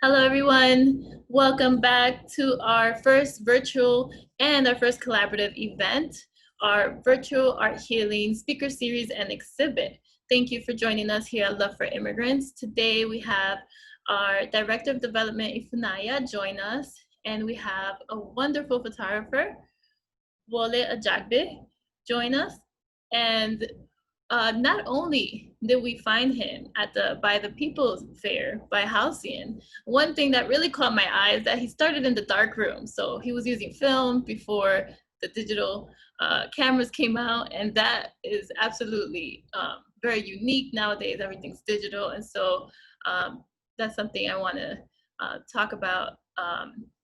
Hello, everyone. Welcome back to our first virtual and our first collaborative event, our virtual art healing speaker series and exhibit. Thank you for joining us here at Love for Immigrants. Today we have our Director of Development, Ifunaya, join us, and we have a wonderful photographer, Wole Ajagbe, join us. And not only did we find him at the by the People's Fair by Halcyon, one thing that really caught my eye is that he started in the dark room. So he was using film before the digital cameras came out, and that is absolutely very unique nowadays. Everything's digital, and so that's something I want to talk about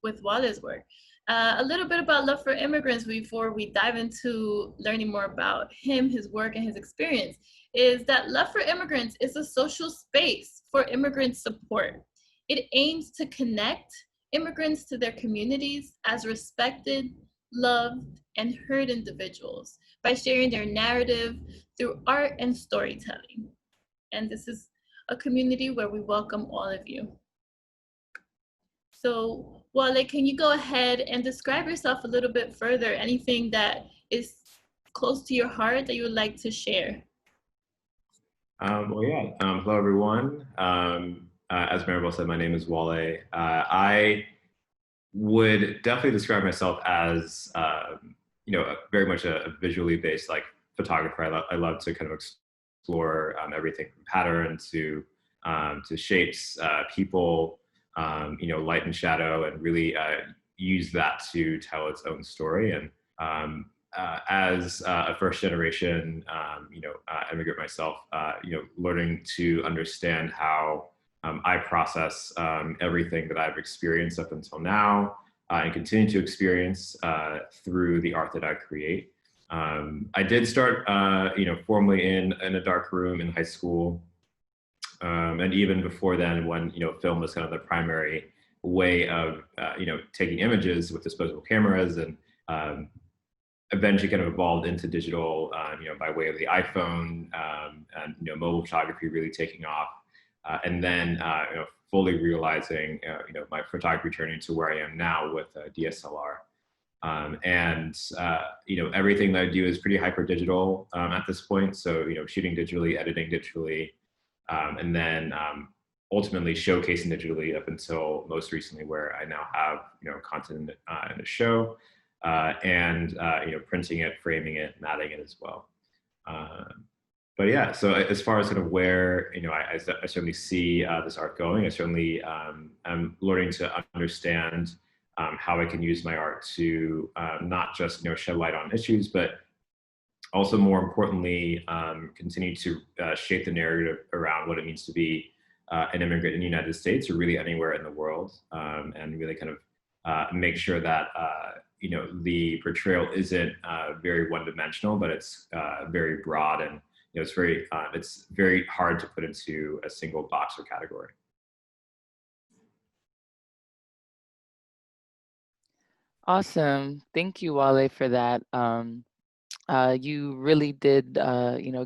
with Waller's work. A little bit about Love for Immigrants before we dive into learning more about him, his work, and his experience is that Love for Immigrants is a social space for immigrant support. It aims to connect immigrants to their communities as respected, loved, and heard individuals by sharing their narrative through art and storytelling. And this is a community where we welcome all of you. So, Wale, can you go ahead and describe yourself a little bit further? Anything that is close to your heart that you would like to share? Hello everyone. As Maribel said, my name is Wale. I would definitely describe myself as, very much a visually based like photographer. I love to kind of explore everything from pattern to shapes, people, light and shadow, and really use that to tell its own story. And as a first generation, immigrant myself, learning to understand how I process everything that I've experienced up until now and continue to experience through the art that I create. I did start, formally in a dark room in high school. And even before then, when film was kind of the primary way of taking images with disposable cameras, and eventually kind of evolved into digital, by way of the iPhone, and mobile photography really taking off, and then fully realizing my photography turning to where I am now with DSLR. Everything that I do is pretty hyper digital at this point. So shooting digitally, editing digitally. And then ultimately showcasing digitally up until most recently, where I now have content in a show, and printing it, framing it, matting it as well. So as far as kind of where I certainly see this art going, I certainly am learning to understand how I can use my art to not just shed light on issues, but also more importantly, continue to shape the narrative around what it means to be an immigrant in the United States or really anywhere in the world, and really kind of make sure that the portrayal isn't very one-dimensional, but it's very broad, and it's very hard to put into a single box or category. Awesome. Thank you, Wale, for that. You really did,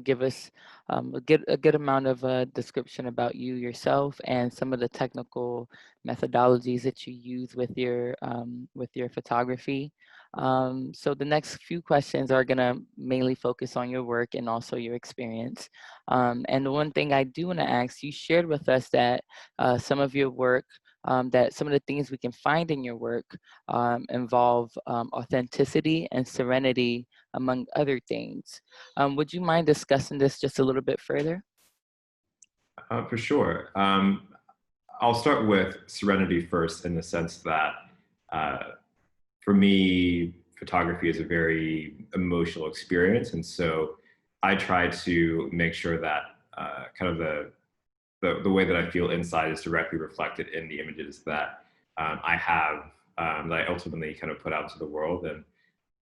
give us a good amount of description about you yourself and some of the technical methodologies that you use with your photography. So the next few questions are going to mainly focus on your work and also your experience. And the one thing I do want to ask, you shared with us that some of your work, that some of the things we can find in your work involve authenticity and serenity, among other things. Would you mind discussing this just a little bit further? For sure. I'll start with serenity first, in the sense that for me, photography is a very emotional experience. And so I try to make sure that kind of the way that I feel inside is directly reflected in the images that I have, that I ultimately kind of put out into the world. And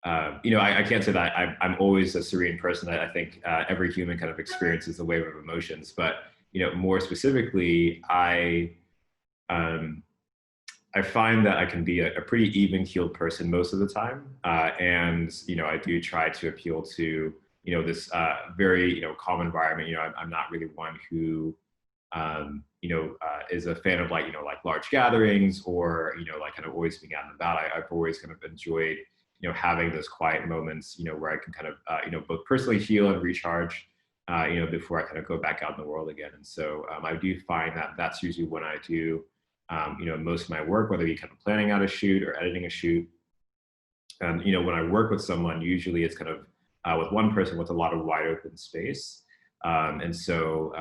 I can't say that I'm always a serene person. I think every human kind of experiences a wave of emotions, but more specifically, I find that I can be a pretty even-keeled person most of the time, and I do try to appeal to this very calm environment. I'm not really one who is a fan of like large gatherings or like kind of always being out and about. I've always kind of enjoyed having those quiet moments where I can kind of both personally heal and recharge before I kind of go back out in the world again. And so I do find that that's usually when I do most of my work, whether it be kind of planning out a shoot or editing a shoot. And when I work with someone, usually it's kind of with one person with a lot of wide open space. And so,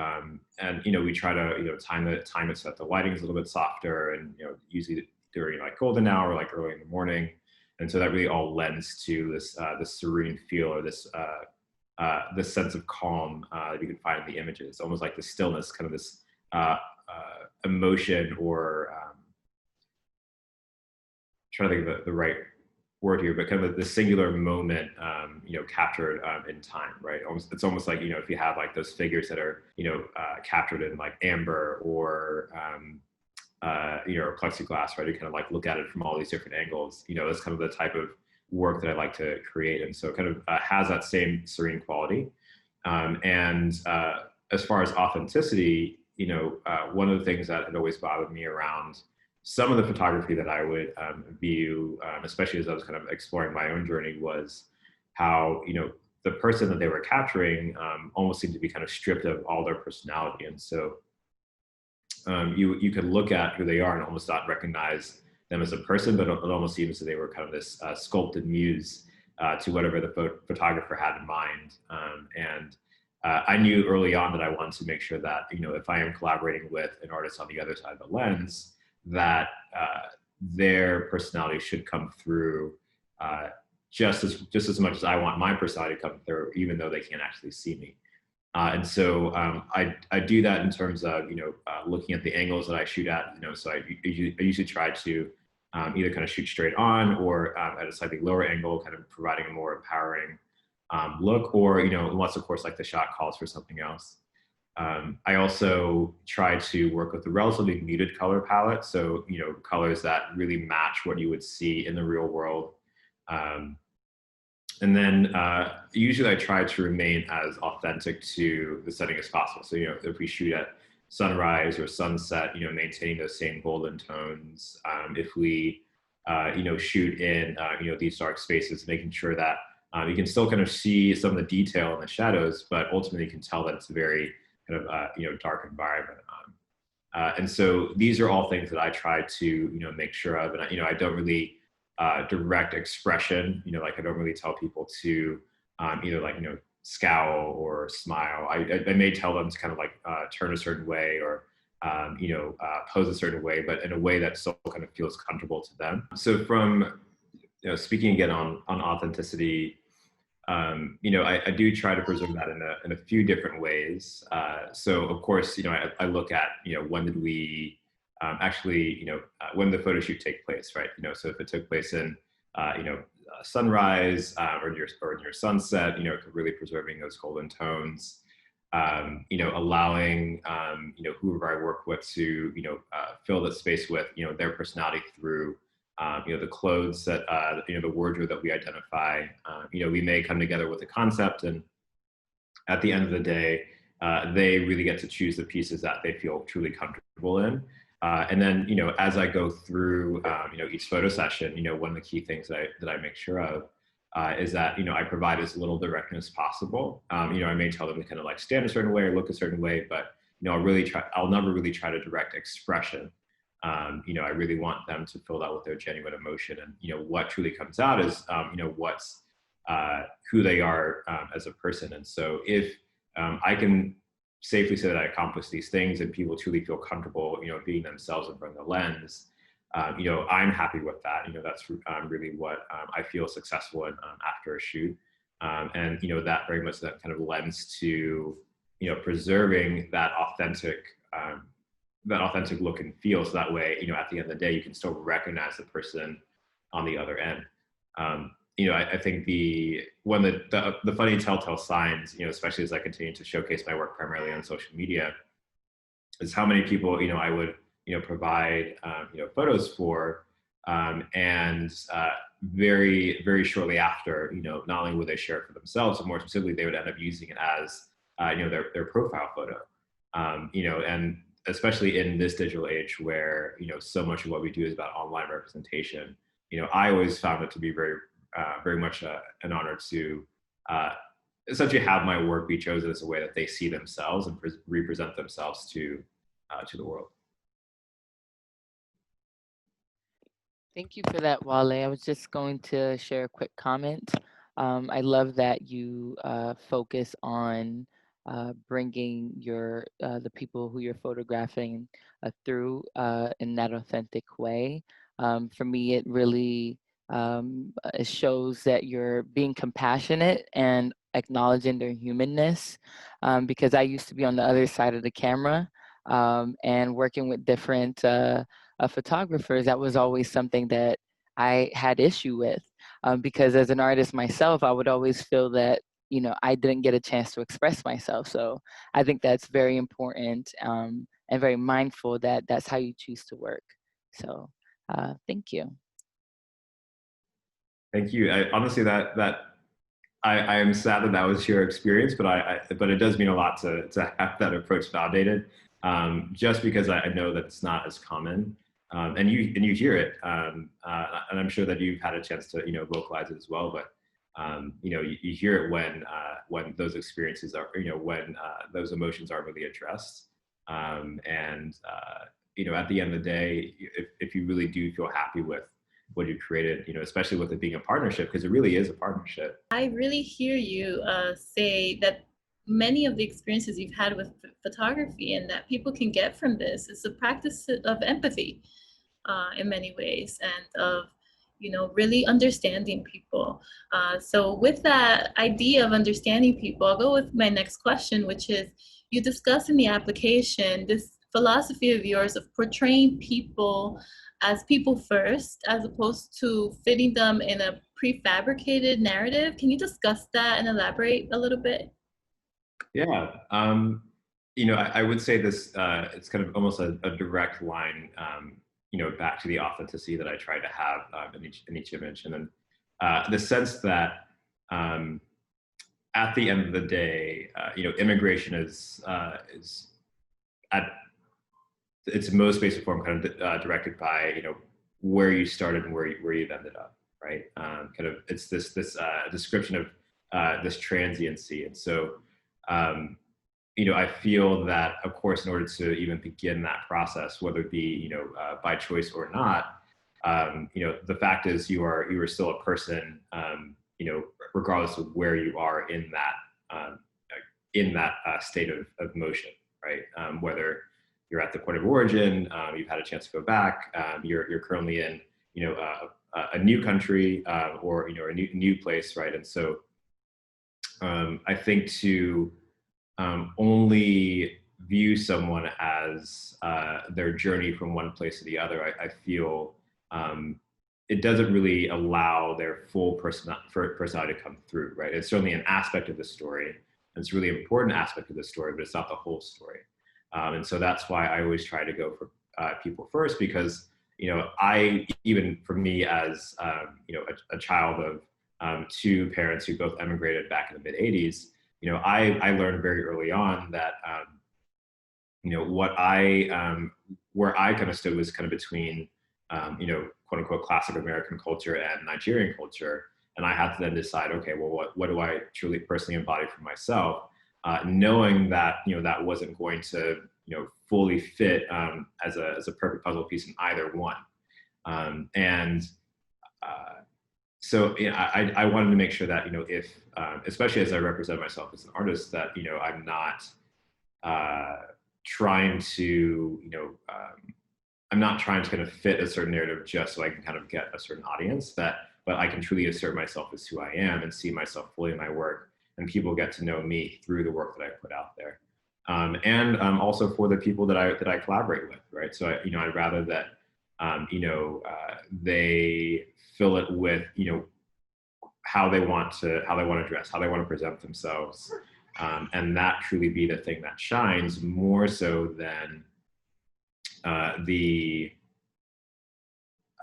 we try to, time it so that the lighting is a little bit softer and, usually during like golden hour, like early in the morning. And so that really all lends to this serene feel or this sense of calm that you can find in the images, almost like the stillness, kind of this emotion or trying to think of the right word here, but kind of the singular moment, captured in time, right? It's almost like, if you have like those figures that are, captured in like amber or, plexiglass, right? You kind of like look at it from all these different angles. That's kind of the type of work that I like to create. And so it kind of has that same serene quality. As far as authenticity, one of the things that had always bothered me around some of the photography that I would view, especially as I was kind of exploring my own journey, was how, the person that they were capturing almost seemed to be kind of stripped of all their personality. And so you could look at who they are and almost not recognize them as a person, but it almost seems that they were kind of this sculpted muse to whatever the photographer had in mind. I knew early on that I wanted to make sure that, if I am collaborating with an artist on the other side of the lens, that their personality should come through just as much as I want my personality to come through, even though they can't actually see me. And so I do that in terms of looking at the angles that I shoot at. So I usually try to either kind of shoot straight on or at a slightly lower angle, kind of providing a more empowering look, or unless of course like the shot calls for something else. I also try to work with a relatively muted color palette, so colors that really match what you would see in the real world. And then usually I try to remain as authentic to the setting as possible. So if we shoot at sunrise or sunset, maintaining those same golden tones. If we shoot in these dark spaces, making sure that you can still kind of see some of the detail in the shadows, but ultimately you can tell that it's a very kind of dark environment. And so these are all things that I try to make sure of, and I don't really direct expression. Like I don't really tell people to either like scowl or smile. I may tell them to kind of like turn a certain way or pose a certain way, but in a way that still kind of feels comfortable to them. So from speaking again on authenticity, I do try to preserve that in a few different ways. So of course, I look at, when did we actually, when the photo shoot take place, right? So if it took place in, sunrise or in your sunset, really preserving those golden tones, allowing, whoever I work with to, fill that space with, their personality through, the clothes that, the wardrobe that we identify. We may come together with a concept, and at the end of the day, they really get to choose the pieces that they feel truly comfortable in. And then, as I go through, each photo session, one of the key things that I make sure of is that, I provide as little directness as possible. I may tell them to kind of like stand a certain way or look a certain way, but, I'll never really try to direct expression. I really want them to fill that with their genuine emotion, and, what truly comes out is, what's who they are as a person. And so if I can safely say that I accomplish these things and people truly feel comfortable, being themselves in front of the lens, I'm happy with that. That's really what I feel successful in after a shoot. And, that very much that kind of lends to, preserving that authentic look and feel. So that way, at the end of the day, you can still recognize the person on the other end. I think one of the funny telltale signs, especially as I continue to showcase my work primarily on social media, is how many people, I would, provide, photos for, and very, very shortly after, not only would they share it for themselves, but more specifically, they would end up using it as, their profile photo. You know, and especially in this digital age where, you know, so much of what we do is about online representation, you know, I always found it to be very much an honor to uh, essentially have my work be chosen as a way that they see themselves and represent themselves to the world. Thank you for that, Wale. I was just going to share a quick comment. I love that you focus on bringing the people who you're photographing through in that authentic way. For me, it really it shows that you're being compassionate and acknowledging their humanness. Because I used to be on the other side of the camera and working with different. Photographers, that was always something that I had issue with, because as an artist myself, I would always feel that, you know, I didn't get a chance to express myself. So I think that's very important, and very mindful that that's how you choose to work. So thank you. Thank you. Honestly, I am sad that that was your experience, but but it does mean a lot to have that approach validated, just because I know that it's not as common, and you hear it, and I'm sure that you've had a chance to, you know, vocalize it as well. But you know, you hear it when those experiences are, you know, when those emotions aren't really addressed, and you know, at the end of the day, if you really do feel happy with what you created, you know, especially with it being a partnership, because it really is a partnership. I really hear you say that many of the experiences you've had with photography and that people can get from this is a practice of empathy in many ways, and of, you know, really understanding people. So with that idea of understanding people, I'll go with my next question, which is, you discuss in the application this philosophy of yours of portraying people as people first, as opposed to fitting them in a prefabricated narrative. Can you discuss that and elaborate a little bit? Yeah. You know, I would say this, it's kind of almost a direct line, you know, back to the authenticity that I try to have in each image. And then the sense that at the end of the day, you know, immigration is at its most basic form kind of directed by, you know, where you started and where you've ended up, right? Kind of, it's this description of this transiency. And so, you know, I feel that, of course, in order to even begin that process, whether it be, you know, by choice or not, you know, the fact is you are still a person, you know, regardless of where you are in that state of motion, right? Whether you're at the point of origin, you've had a chance to go back, you're currently in, you know, a new country, or, you know, a new place, right? And so I think to only view someone as their journey from one place to the other, I feel it doesn't really allow their full personality to come through, right? It's certainly an aspect of the story. It's a really important aspect of the story, but it's not the whole story. And so that's why I always try to go for people first, because, you know, even for me as, you know, a child of two parents who both emigrated back in the mid 80s, you know, I learned very early on that, you know, where I kind of stood was kind of between, you know, quote unquote, classic American culture and Nigerian culture. And I had to then decide, okay, well, what do I truly personally embody for myself? Knowing that, you know, that wasn't going to, you know, fully fit as a perfect puzzle piece in either one. And so, you know, I wanted to make sure that, you know, if, especially as I represent myself as an artist, that, you know, I'm not trying to, you know, I'm not trying to kind of fit a certain narrative just so I can kind of get a certain audience, but I can truly assert myself as who I am and see myself fully in my work, and people get to know me through the work that I put out there. And also for the people that I collaborate with, right? So you know, I'd rather that, you know, they fill it with, you know, how they want to dress, how they want to present themselves, and that truly be the thing that shines more so than I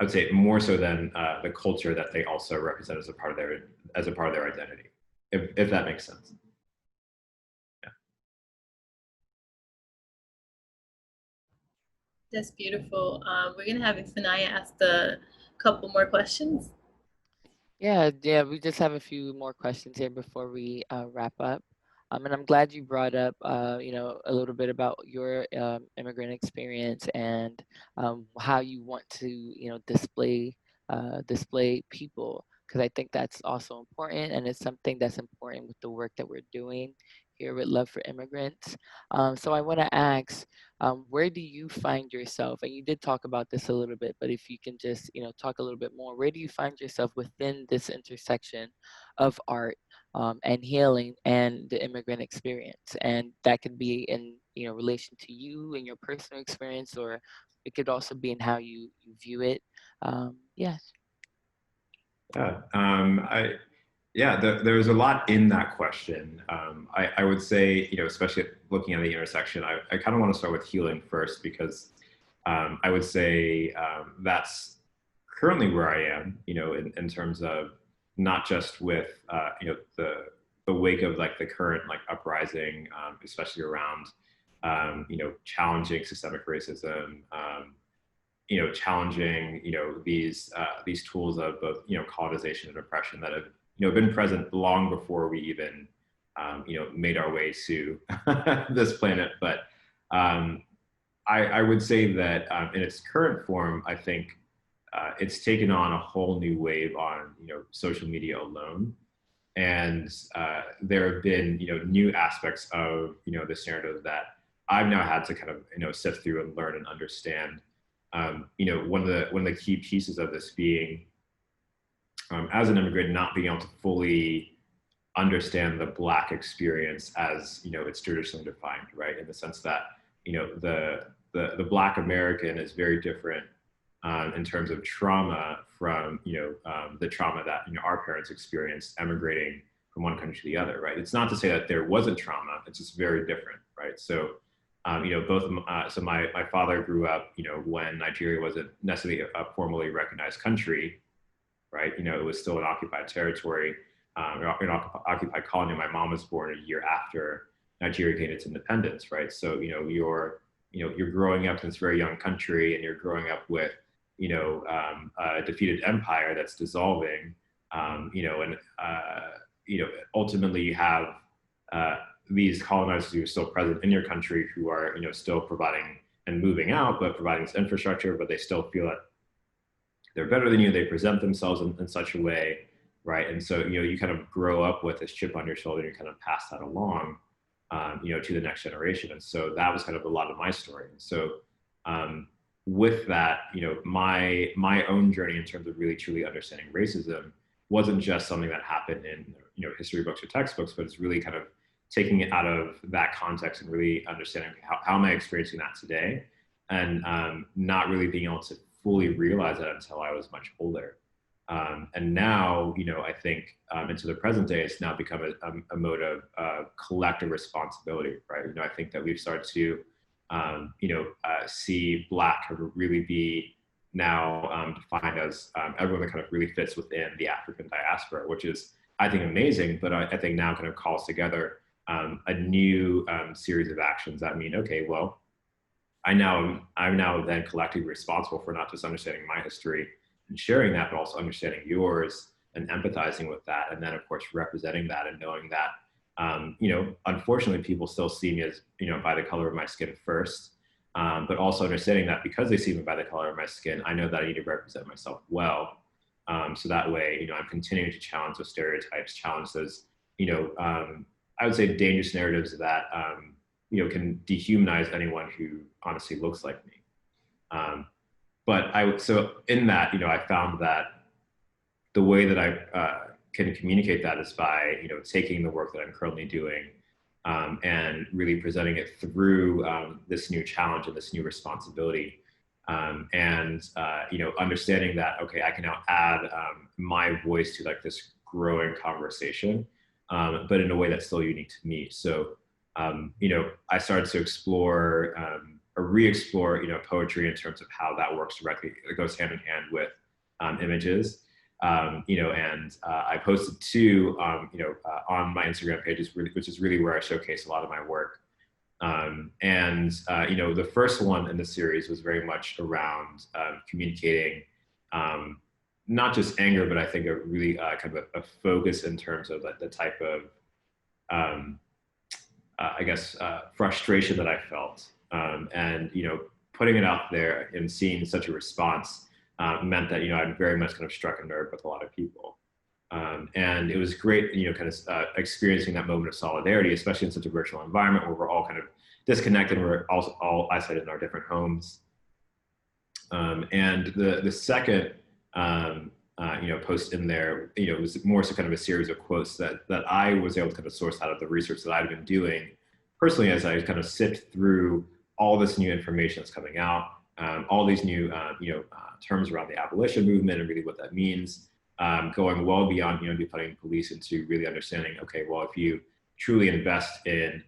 would say more so than the culture that they also represent as a part of their identity, if that makes sense. That's beautiful. We're gonna have Sanaya ask a couple more questions. Yeah, we just have a few more questions here before we wrap up. And I'm glad you brought up, a little bit about your immigrant experience and how you want to, display people, because I think that's also important, and it's something that's important with the work that we're doing here with Love for Immigrants. So I want to ask, where do you find yourself? And you did talk about this a little bit, but if you can just, talk a little bit more, where do you find yourself within this intersection of art and healing and the immigrant experience? And that could be in, relation to you and your personal experience, or it could also be in how you view it. Yeah. Yeah, there's a lot in that question. I would say, especially looking at the intersection, I kind of want to start with healing first because I would say that's currently where I am, in terms of not just with, the wake of like the current like uprising, especially around, challenging systemic racism, challenging, these tools of both, colonization and oppression that have, been present long before we even, made our way to this planet. But um, I would say that in its current form, I think it's taken on a whole new wave on, social media alone. And there have been, new aspects of, this narrative that I've now had to kind of, sift through and learn and understand. One of the key pieces of this being, as an immigrant, not being able to fully understand the Black experience as, it's traditionally defined, right? In the sense that, the Black American is very different in terms of trauma from, the trauma that, our parents experienced emigrating from one country to the other, right? It's not to say that there wasn't trauma, it's just very different, right? So, so my father grew up, when Nigeria wasn't necessarily a formally recognized country, right? It was still an occupied territory, an occupied colony. My mom was born a year after Nigeria gained its independence, right? So, you're growing up in this very young country, and you're growing up with, a defeated empire that's dissolving, and ultimately you have these colonizers who are still present in your country who are, still providing and moving out, but providing this infrastructure, but they still feel that they're better than you. They present themselves in such a way, right? And so, you kind of grow up with this chip on your shoulder, and you kind of pass that along, to the next generation. And so that was kind of a lot of my story. And so, with that, my own journey in terms of really truly understanding racism wasn't just something that happened in, history books or textbooks, but it's really kind of taking it out of that context and really understanding how am I experiencing that today, and not really being able to fully realize that until I was much older. And now, I think into the present day, it's now become a mode of collective responsibility, right? I think that we've started to, see Black really be now defined as everyone that kind of really fits within the African diaspora, which is, I think, amazing. But I think now kind of calls together a new series of actions that mean, okay, well, I'm now then collectively responsible for not just understanding my history and sharing that, but also understanding yours and empathizing with that. And then, of course, representing that and knowing that, unfortunately, people still see me as, by the color of my skin first, but also understanding that because they see me by the color of my skin, I know that I need to represent myself well. So that way, I'm continuing to challenge those stereotypes, challenge those, I would say dangerous narratives that, can dehumanize anyone who honestly looks like me. So in that, I found that the way that I can communicate that is by, taking the work that I'm currently doing and really presenting it through this new challenge and this new responsibility. Understanding that, okay, I can now add my voice to like this growing conversation, but in a way that's still unique to me. So, I started to explore or re-explore, poetry in terms of how that works directly. It goes hand in hand with images. I posted two, on my Instagram pages, which is really where I showcase a lot of my work. The first one in the series was very much around communicating not just anger, but I think a really kind of a focus in terms of the type of, um, frustration that I felt. Putting it out there and seeing such a response meant that, I'd very much kind of struck a nerve with a lot of people. And it was great, kind of experiencing that moment of solidarity, especially in such a virtual environment where we're all kind of disconnected, and we're also all isolated in our different homes. And the second, post in there, was more so kind of a series of quotes that I was able to kind of source out of the research that I've been doing personally as I kind of sift through all this new information that's coming out, all these new, terms around the abolition movement and really what that means, going well beyond, defunding police into really understanding, okay, well, if you truly invest in,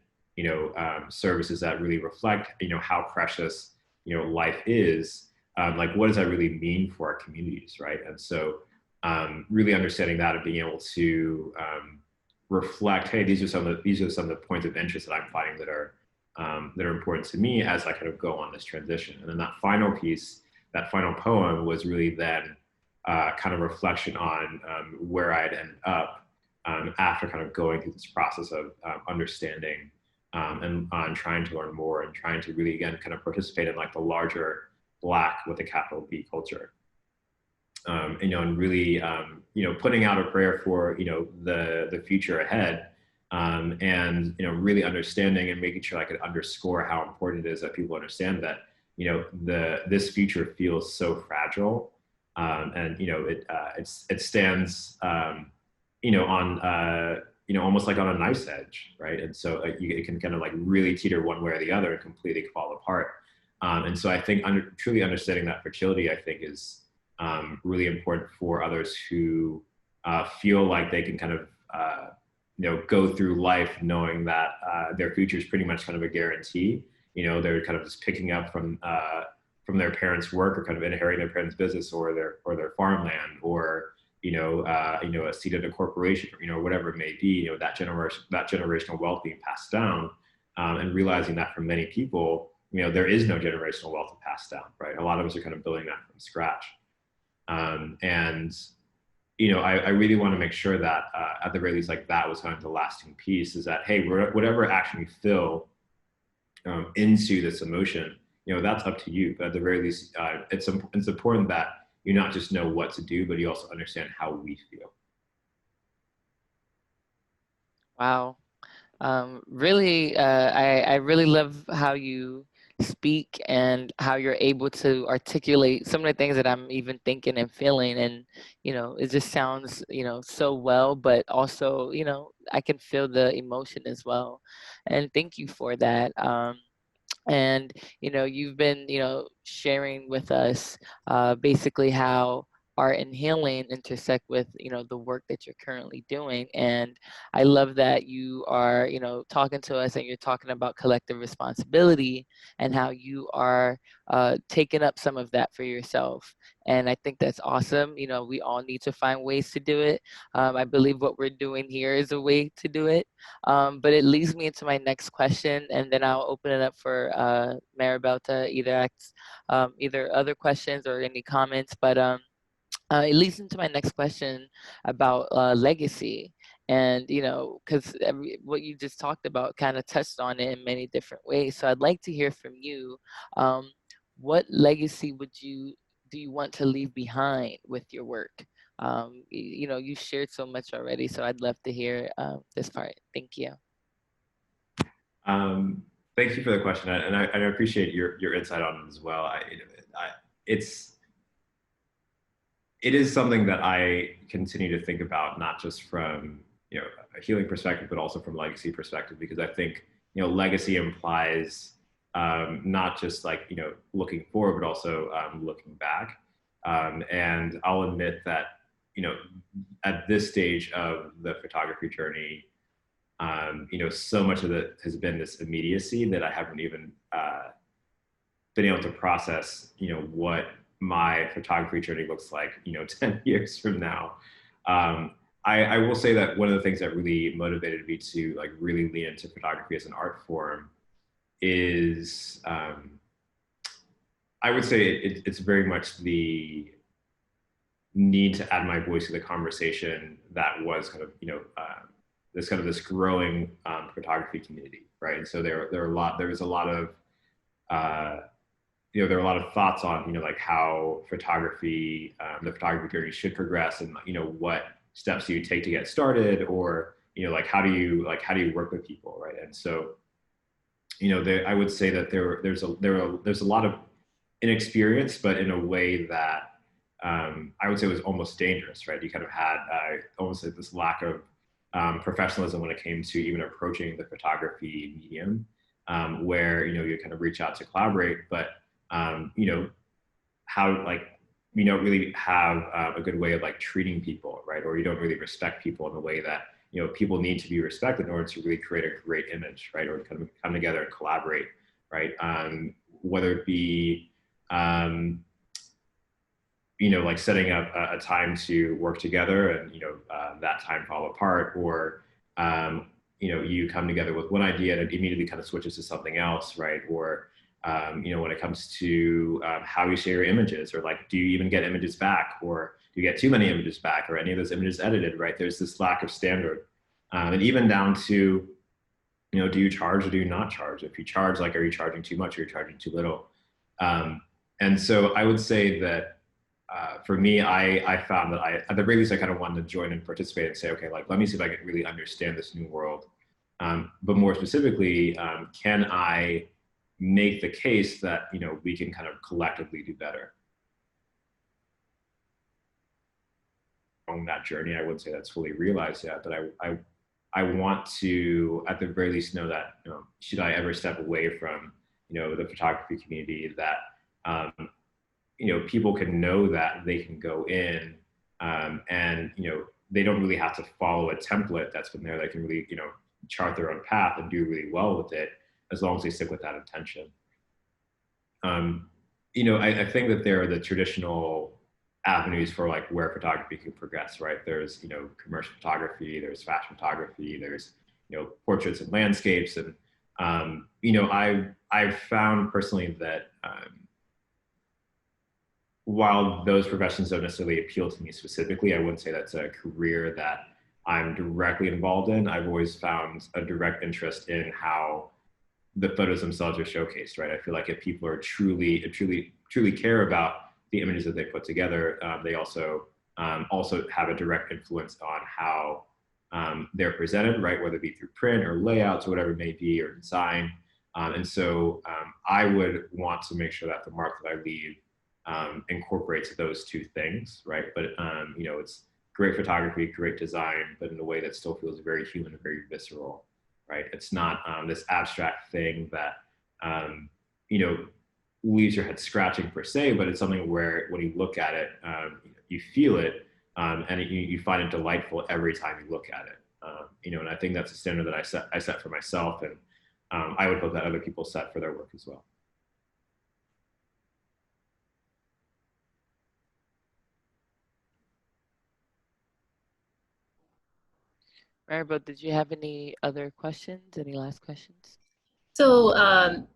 services that really reflect, how precious, life is, like what does that really mean for our communities, right? And so really understanding that and being able to reflect, hey, these are some of the points of interest that I'm finding that are important to me as I kind of go on this transition. And then that final piece, that final poem was really then kind of reflection on where I'd end up after kind of going through this process of understanding and on trying to learn more and trying to really, again, kind of participate in like the larger Black with a capital B culture. And really, putting out a prayer for, the future ahead, and, really understanding and making sure I could underscore how important it is that people understand that, this future feels so fragile. And, it stands, on, almost like on a knife's edge, right? And so it can kind of like really teeter one way or the other and completely fall apart. And so I think truly understanding that fertility, I think, is really important for others who feel like they can kind of, go through life knowing that their future is pretty much kind of a guarantee. They're kind of just picking up from their parents' work or kind of inheriting their parents' business or their farmland or a seat at a corporation, or whatever it may be. That generational wealth being passed down, and realizing that for many people, there is no generational wealth to pass down, right? A lot of us are kind of building that from scratch. I really want to make sure that at the very least, like that was kind of the lasting piece is that, hey, whatever action you feel into this emotion, that's up to you. But at the very least, it's important that you not just know what to do, but you also understand how we feel. Wow. Really, I really love how you speak and how you're able to articulate some of the things that I'm even thinking and feeling. And, it just sounds, so well, but also, I can feel the emotion as well. And thank you for that. And you've been sharing with us basically how art and healing intersect with the work that you're currently doing. And I love that you are talking to us and you're talking about collective responsibility and how you are taking up some of that for yourself. And I think that's awesome. We all need to find ways to do it. I believe what we're doing here is a way to do it. But it leads me into my next question, and then I'll open it up for Maribel to either ask either other questions or any comments. But it leads into my next question about legacy. And, because what you just talked about kind of touched on it in many different ways. So I'd like to hear from you. What legacy do you want to leave behind with your work? You shared so much already, so I'd love to hear this part. Thank you. Thank you for the question, and I appreciate your insight on it as well. It is something that I continue to think about, not just from a healing perspective, but also from legacy perspective, because I think legacy implies not just like looking forward, but also looking back. And I'll admit that at this stage of the photography journey, so much of it has been this immediacy that I haven't even been able to process, what my photography journey looks like, 10 years from now. I will say that one of the things that really motivated me to like really lean into photography as an art form is, I would say it's very much the need to add my voice to the conversation that was kind of, this growing photography community, right? And so there was a lot of, there are a lot of thoughts on, like how photography, the photography journey should progress, and what steps do you take to get started, or like how do you work with people, right? And so, I would say that there's a lot of inexperience, but in a way that I would say was almost dangerous, right? You kind of had almost like this lack of professionalism when it came to even approaching the photography medium, where you kind of reach out to collaborate, but how like you don't really have a good way of like treating people, right? Or you don't really respect people in the way that people need to be respected in order to really create a great image, right? Or kind of come together and collaborate, right? Whether it be like setting up a time to work together, and that time fall apart, or you come together with one idea and it immediately kind of switches to something else, right? Or when it comes to how you share your images, or like, do you even get images back, or do you get too many images back, or any of those images edited, right? There's this lack of standard, and even down to, do you charge or do you not charge? If you charge, like, are you charging too much or are you charging too little? And so I would say that for me, I found that at the very least, I kind of wanted to join and participate and say, okay, like, let me see if I can really understand this new world. But more specifically, can I make the case that we can kind of collectively do better on that journey? I wouldn't say that's fully realized yet, but I want to at the very least know that should I ever step away from the photography community, that people can know that they can go in and they don't really have to follow a template that's been there. They can really chart their own path and do really well with it, as long as they stick with that intention. I think that there are the traditional avenues for like where photography can progress, right? There's, commercial photography, there's fashion photography, there's, portraits and landscapes. And, I've found personally that while those professions don't necessarily appeal to me specifically, I wouldn't say that's a career that I'm directly involved in. I've always found a direct interest in how the photos themselves are showcased, right? I feel like if people are truly care about the images that they put together, they also have a direct influence on how they're presented, right? Whether it be through print or layouts or whatever it may be, or design. And so I would want to make sure that the mark that I leave incorporates those two things, right? But it's great photography, great design, but in a way that still feels very human and very visceral, right? It's not this abstract thing that leaves your head scratching per se, but it's something where when you look at it, you feel it, and you find it delightful every time you look at it. And I think that's a standard that I set for myself, and I would hope that other people set for their work as well. Maribel, did you have any other questions? Any last questions? So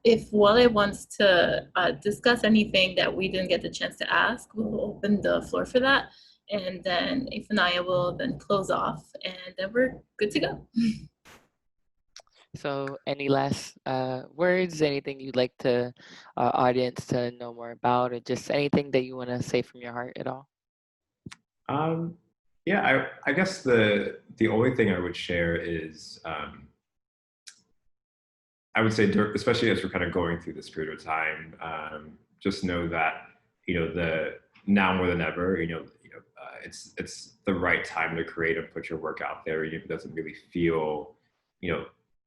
if Wole wants to discuss anything that we didn't get the chance to ask, we'll open the floor for that. And then Ifunanya will then close off, and then we're good to go. So any last words, anything you'd like to audience to know more about, or just anything that you want to say from your heart at all? Yeah, I guess the only thing I would share is I would say, especially as we're kind of going through this period of time, just know that the now more than ever, it's the right time to create and put your work out there, even if it doesn't really feel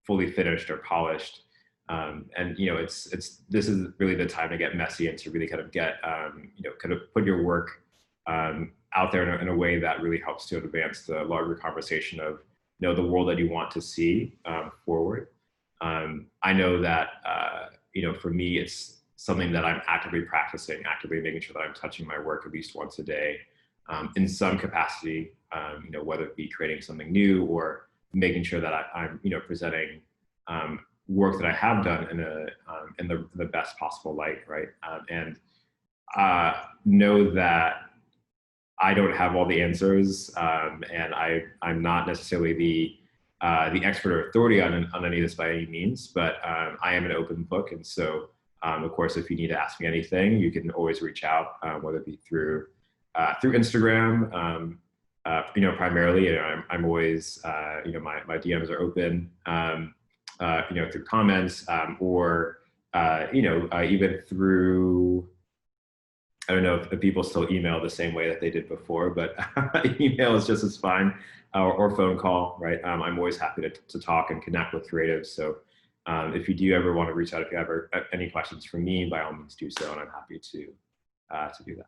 fully finished or polished. And this is really the time to get messy and to really kind of get kind of put your work out there in a way that really helps to advance the larger conversation of the world that you want to see forward. I know that for me, it's something that I'm actively practicing, actively making sure that I'm touching my work at least once a day, in some capacity. Whether it be creating something new or making sure that I'm presenting work that I have done in the best possible light, right? And know that I don't have all the answers, and I'm not necessarily the expert or authority on any of this by any means, but I am an open book, and so of course, if you need to ask me anything, you can always reach out, whether it be through Instagram. Primarily, I'm always, my DMs are open, through comments, or even through, I don't know if people still email the same way that they did before, but email is just as fine, or phone call, right? I'm always happy to talk and connect with creatives. So if you do ever want to reach out, if you have any questions for me, by all means do so, and I'm happy to do that.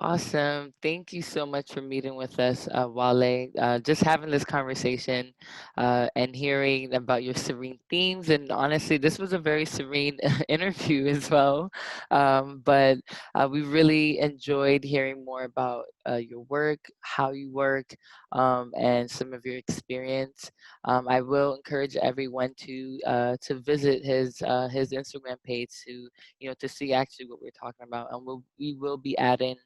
Awesome. Thank you so much for meeting with us, Wale. Just having this conversation and hearing about your serene themes. And honestly, this was a very serene interview as well. But we really enjoyed hearing more about your work, how you work, and some of your experience. I will encourage everyone to visit his Instagram page to see actually what we're talking about, and we will be adding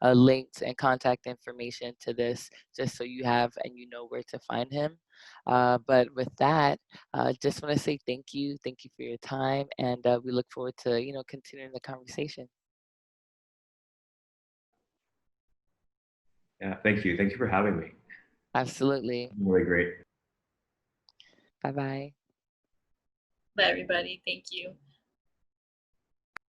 links and contact information to this, just so you have and you know where to find him. But with that, just want to say thank you for your time, and we look forward to continuing the conversation. Yeah, thank you for having me. Absolutely. Really great. Bye bye. Bye, everybody. Thank you.